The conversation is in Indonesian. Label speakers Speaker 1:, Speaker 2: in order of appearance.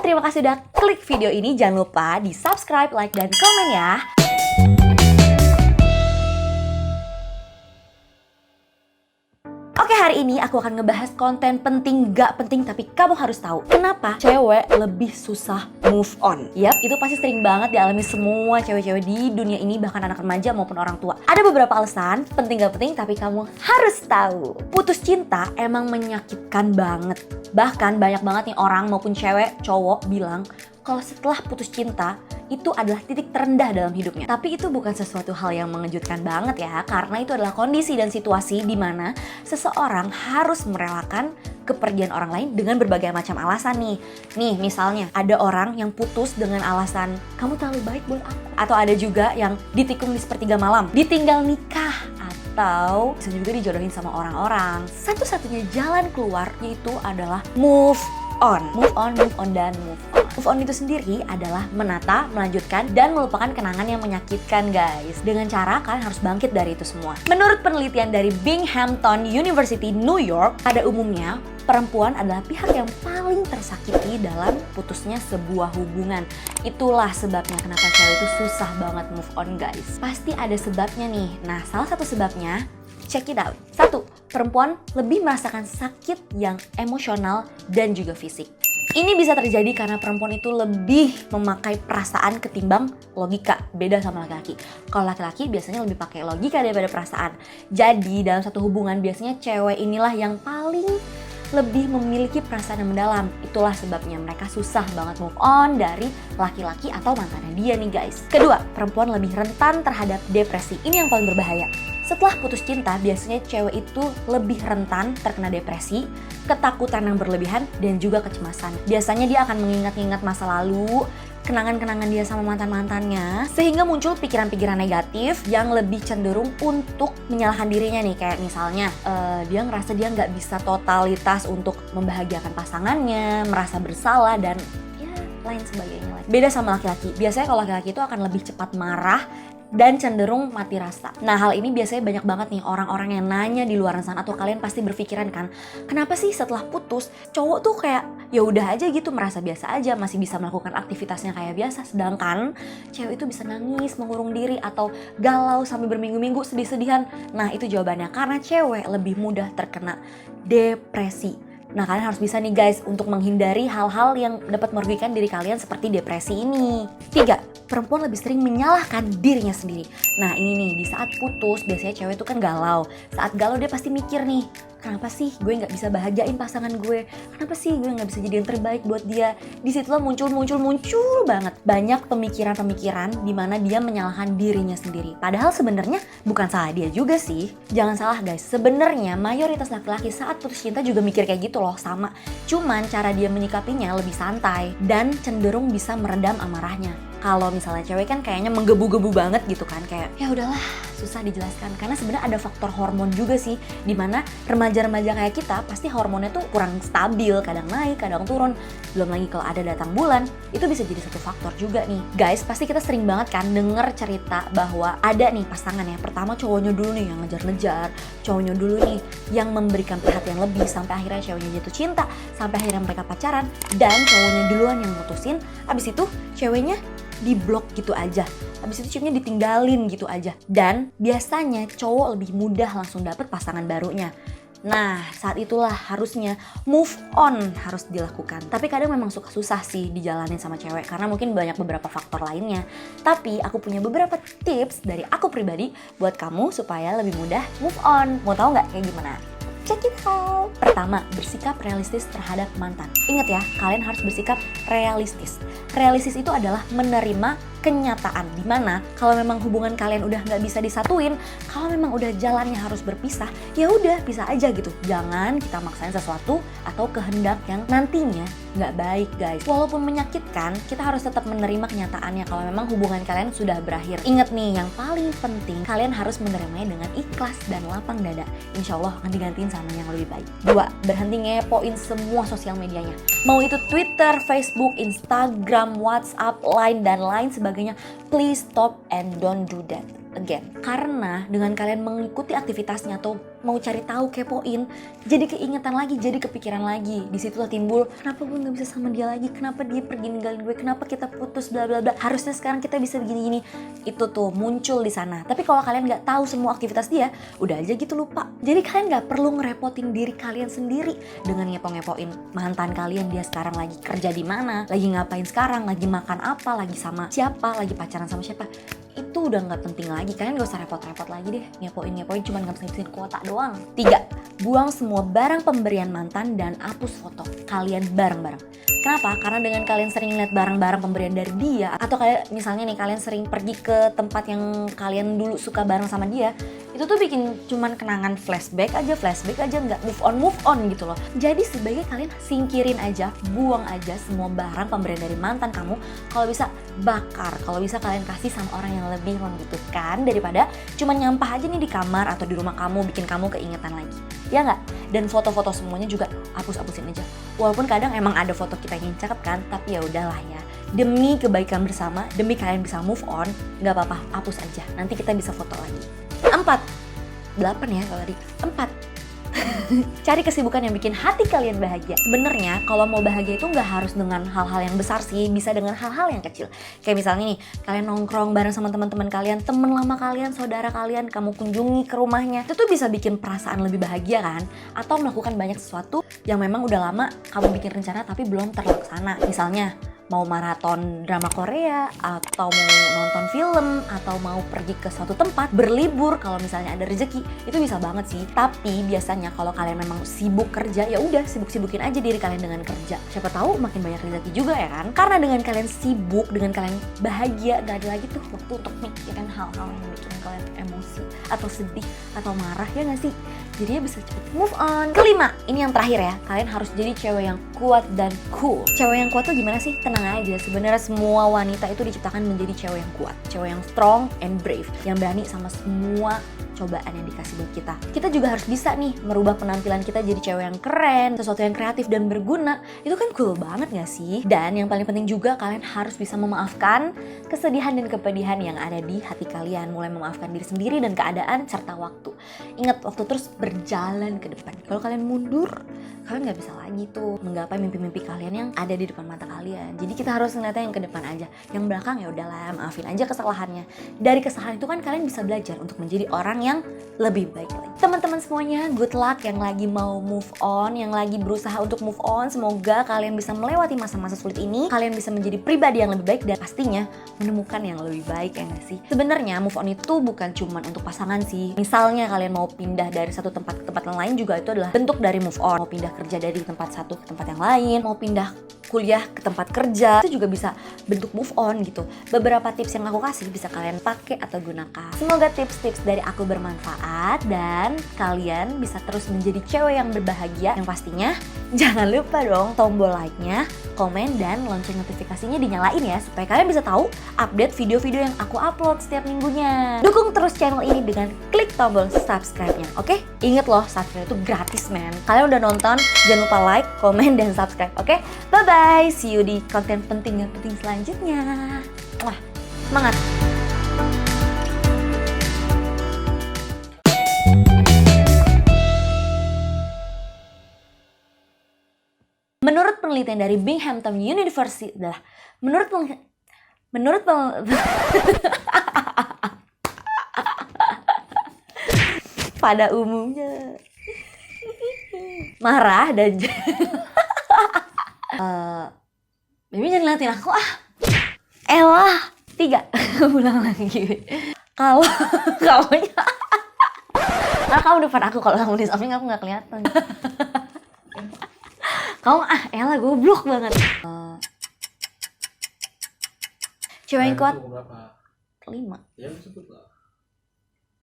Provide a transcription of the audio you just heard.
Speaker 1: terima kasih udah klik video ini. Jangan lupa di subscribe, like, dan komen ya. Oke, hari ini aku akan ngebahas konten penting gak penting tapi kamu harus tahu. Kenapa cewek lebih susah move on? Yap, itu pasti sering banget dialami semua cewek-cewek di dunia ini, bahkan anak remaja maupun orang tua. Ada beberapa alasan, penting gak penting tapi kamu harus tahu. Putus cinta emang menyakitkan banget. Bahkan banyak banget nih orang maupun cewek, cowok bilang kalau setelah putus cinta itu adalah titik terendah dalam hidupnya. Tapi itu bukan sesuatu hal yang mengejutkan banget ya, karena itu adalah kondisi dan situasi di mana seseorang harus merelakan kepergian orang lain dengan berbagai macam alasan nih. Nih misalnya ada orang yang putus dengan alasan kamu terlalu baik buat aku. Atau ada juga yang ditikung di sepertiga malam, ditinggal nikah, atau bisa juga dijodohin sama orang-orang. Satu-satunya jalan keluar yaitu adalah move on. Move on, dan move on. Move on itu sendiri adalah menata, melanjutkan, dan melupakan kenangan yang menyakitkan guys. Dengan cara kalian harus bangkit dari itu semua. Menurut penelitian dari Binghamton University, New York, pada umumnya perempuan adalah pihak yang paling tersakiti dalam putusnya sebuah hubungan. Itulah sebabnya kenapa cewek itu susah banget move on guys. Pasti ada sebabnya nih. Nah, salah satu sebabnya, check it out. 1. Perempuan lebih merasakan sakit yang emosional dan juga fisik. Ini bisa terjadi karena perempuan itu lebih memakai perasaan ketimbang logika. Beda sama laki-laki. Kalau laki-laki biasanya lebih pakai logika daripada perasaan. Jadi dalam satu hubungan biasanya cewek inilah yang paling lebih memiliki perasaan yang mendalam. Itulah sebabnya mereka susah banget move on dari laki-laki atau mantannya dia nih guys. Kedua, perempuan lebih rentan terhadap depresi. Ini yang paling berbahaya. Setelah putus cinta, biasanya cewek itu lebih rentan terkena depresi, ketakutan yang berlebihan, dan juga kecemasan. Biasanya dia akan mengingat-ingat masa lalu, kenangan-kenangan dia sama mantan-mantannya, sehingga muncul pikiran-pikiran negatif yang lebih cenderung untuk menyalahkan dirinya nih. Kayak misalnya, dia ngerasa dia nggak bisa totalitas untuk membahagiakan pasangannya, merasa bersalah, dan ya lain sebagainya. Beda sama laki-laki. Biasanya kalau laki-laki itu akan lebih cepat marah dan cenderung mati rasa. Nah, hal ini biasanya banyak banget nih orang-orang yang nanya di luar sana, atau kalian pasti berpikiran kan, kenapa sih setelah putus cowok tuh kayak ya udah aja gitu, merasa biasa aja, masih bisa melakukan aktivitasnya kayak biasa, sedangkan cewek itu bisa nangis, mengurung diri, atau galau sampai berminggu-minggu sedih-sedihan. Nah, itu jawabannya karena cewek lebih mudah terkena depresi. Nah, kalian harus bisa nih guys untuk menghindari hal-hal yang dapat merugikan diri kalian seperti depresi ini. 3. Perempuan lebih sering menyalahkan dirinya sendiri. Nah, ini nih, di saat putus biasanya cewek itu kan galau. Saat galau dia pasti mikir nih, kenapa sih gue gak bisa bahagiain pasangan gue? Kenapa sih gue gak bisa jadi yang terbaik buat dia? Disitulah muncul banget banyak pemikiran-pemikiran di mana dia menyalahkan dirinya sendiri. Padahal sebenarnya bukan salah dia juga sih. Jangan salah guys, sebenarnya mayoritas laki-laki saat putus cinta juga mikir kayak gitu loh, sama. Cuman cara dia menyikapinya lebih santai dan cenderung bisa meredam amarahnya. Kalau misalnya cewek kan kayaknya menggebu-gebu banget gitu kan, kayak ya udahlah, susah dijelaskan. Karena sebenarnya ada faktor hormon juga sih, dimana remaja-remaja kayak kita pasti hormonnya tuh kurang stabil, kadang naik, kadang turun. Belum lagi kalau ada datang bulan, itu bisa jadi satu faktor juga nih. Guys, pasti kita sering banget kan denger cerita bahwa ada nih pasangan ya, pertama cowoknya dulu nih yang ngejar-ngejar, cowoknya dulu nih yang memberikan perhatian lebih, sampai akhirnya ceweknya jatuh cinta, sampai akhirnya mereka pacaran, dan cowoknya duluan yang mutusin. Abis itu ceweknya diblok gitu aja, habis itu ceweknya ditinggalin gitu aja, dan biasanya cowok lebih mudah langsung dapet pasangan barunya. Nah, saat itulah harusnya move on harus dilakukan. Tapi kadang memang suka susah sih dijalanin sama cewek karena mungkin banyak beberapa faktor lainnya. Tapi aku punya beberapa tips dari aku pribadi buat kamu supaya lebih mudah move on. Mau tahu nggak kayak gimana? Check it out. Pertama, bersikap realistis terhadap mantan. Ingat ya, kalian harus bersikap realistis. Realistis itu adalah menerima kenyataan, dimana kalau memang hubungan kalian udah nggak bisa disatuin, kalau memang udah jalannya harus berpisah, ya udah pisah aja gitu. Jangan kita maksain sesuatu atau kehendak yang nantinya nggak baik guys. Walaupun menyakitkan, kita harus tetap menerima kenyataannya kalau memang hubungan kalian sudah berakhir. Ingat nih, yang paling penting kalian harus menerimanya dengan ikhlas dan lapang dada. Insya Allah akan digantiin sama yang lebih baik. 2. Berhenti ngepoin semua sosial medianya. Mau itu Twitter, Facebook, Instagram, WhatsApp, Line, dan lain sebagainya. Please stop and don't do that. again. Karena dengan kalian mengikuti aktivitasnya atau mau cari tahu, kepoin, jadi keingetan lagi, jadi kepikiran lagi. Di situ timbul, kenapa gue nggak bisa sama dia lagi? Kenapa dia pergi ninggalin gue? Kenapa kita putus? Bla bla bla. Harusnya sekarang kita bisa begini-gini. Itu tuh muncul di sana. Tapi kalau kalian nggak tahu semua aktivitas dia, udah aja gitu lupa. Jadi kalian nggak perlu ngerepotin diri kalian sendiri dengan ngepo-ngepoin mantan kalian, dia sekarang lagi kerja di mana, lagi ngapain sekarang, lagi makan apa, lagi sama siapa, lagi pacaran sama siapa. Itu udah nggak penting lagi. Kalian gak usah repot-repot lagi deh ngepoin cuman ngabisin kuota doang. 3. Buang semua barang pemberian mantan dan hapus foto kalian bareng-bareng. Kenapa? Karena dengan kalian sering lihat barang-barang pemberian dari dia, atau kayak misalnya nih kalian sering pergi ke tempat yang kalian dulu suka bareng sama dia, itu tuh bikin cuman kenangan flashback aja, nggak move on gitu loh. Jadi sebaiknya kalian singkirin aja, buang aja semua barang pemberian dari mantan kamu. Kalau bisa bakar, kalau bisa kalian kasih sama orang yang lebih membutuhkan daripada cuman nyampah aja nih di kamar atau di rumah kamu, bikin kamu keingetan lagi. Ya nggak? Dan foto-foto semuanya juga hapus-hapusin aja. Walaupun kadang emang ada foto kita yang cakep kan, tapi ya udahlah ya. Demi kebaikan bersama, demi kalian bisa move on, nggak apa-apa, hapus aja. Nanti kita bisa foto lagi. 4. 8 ya kalau tadi. 4. Cari kesibukan yang bikin hati kalian bahagia. Sebenarnya kalau mau bahagia itu nggak harus dengan hal-hal yang besar sih, bisa dengan hal-hal yang kecil. Kayak misalnya nih, kalian nongkrong bareng sama teman-teman kalian, temen lama kalian, saudara kalian, kamu kunjungi ke rumahnya. Itu tuh bisa bikin perasaan lebih bahagia kan? Atau melakukan banyak sesuatu yang memang udah lama kamu bikin rencana tapi belum terlaksana. Misalnya mau maraton drama Korea, atau mau nonton film, atau mau pergi ke suatu tempat, berlibur kalau misalnya ada rezeki, itu bisa banget sih. Tapi biasanya kalau kalian memang sibuk kerja, ya udah sibuk-sibukin aja diri kalian dengan kerja. Siapa tahu makin banyak rezeki juga ya kan? Karena dengan kalian sibuk, dengan kalian bahagia, gak ada lagi tuh waktu untuk mikirin hal-hal yang bikin kalian emosi, atau sedih, atau marah, ya gak sih? Jadinya bisa cepet move on. 5, ini yang terakhir ya, kalian harus jadi cewek yang kuat dan cool. Cewek yang kuat tuh gimana sih? Tenang aja, sebenarnya semua wanita itu diciptakan menjadi cewek yang kuat, cewek yang strong and brave, yang berani sama semua cobaan yang dikasih buat kita. Kita juga harus bisa nih merubah penampilan kita jadi cewek yang keren, sesuatu yang kreatif dan berguna. Itu kan cool banget gak sih? Dan yang paling penting juga, kalian harus bisa memaafkan kesedihan dan kepedihan yang ada di hati kalian, mulai memaafkan diri sendiri dan keadaan serta waktu. Ingat, waktu terus berjalan ke depan. Kalau kalian mundur, kalian gak bisa lagi tuh menggapai mimpi-mimpi kalian yang ada di depan mata kalian. Jadi kita harus ngeliatnya yang ke depan aja. Yang belakang ya udahlah, maafin aja kesalahannya. Dari kesalahan itu kan kalian bisa belajar untuk menjadi orang yang lebih baik lagi. Teman-teman semuanya, good luck yang lagi mau move on, yang lagi berusaha untuk move on. Semoga kalian bisa melewati masa-masa sulit ini, kalian bisa menjadi pribadi yang lebih baik, dan pastinya menemukan yang lebih baik, ya gak sih? Sebenarnya move on itu bukan cuma untuk pasangan sih. Misalnya kalian mau pindah dari satu tempat ke tempat yang lain, juga itu adalah bentuk dari move on. Mau pindah kerja dari tempat satu ke tempat yang lain, mau pindah kuliah ke tempat kerja, itu juga bisa bentuk move on gitu. Beberapa tips yang aku kasih bisa kalian pakai atau gunakan. Semoga tips-tips dari aku bermanfaat dan kalian bisa terus menjadi cewek yang berbahagia. Yang pastinya jangan lupa dong tombol like-nya, komen, dan lonceng notifikasinya dinyalain ya, supaya kalian bisa tahu update video-video yang aku upload setiap minggunya. Dukung terus channel ini dengan klik tombol subscribe-nya, oke? Ingat loh, subscribe itu gratis, men. Kalian udah nonton, jangan lupa like, komen, dan subscribe, oke? Bye-bye, see you di konten penting selanjutnya. Wah, semangat! Menurut penelitian dari Binghamton University, pada umumnya marah dan Baby jangan liatin aku ah. Elah 3 ulang lagi. Kalau kamunya karena kamu depan aku, kalau kamu di samping aku nggak kelihatan. Kamu elah goblok banget. Cewek yang kuat 5.
Speaker 2: Ya sebut lah.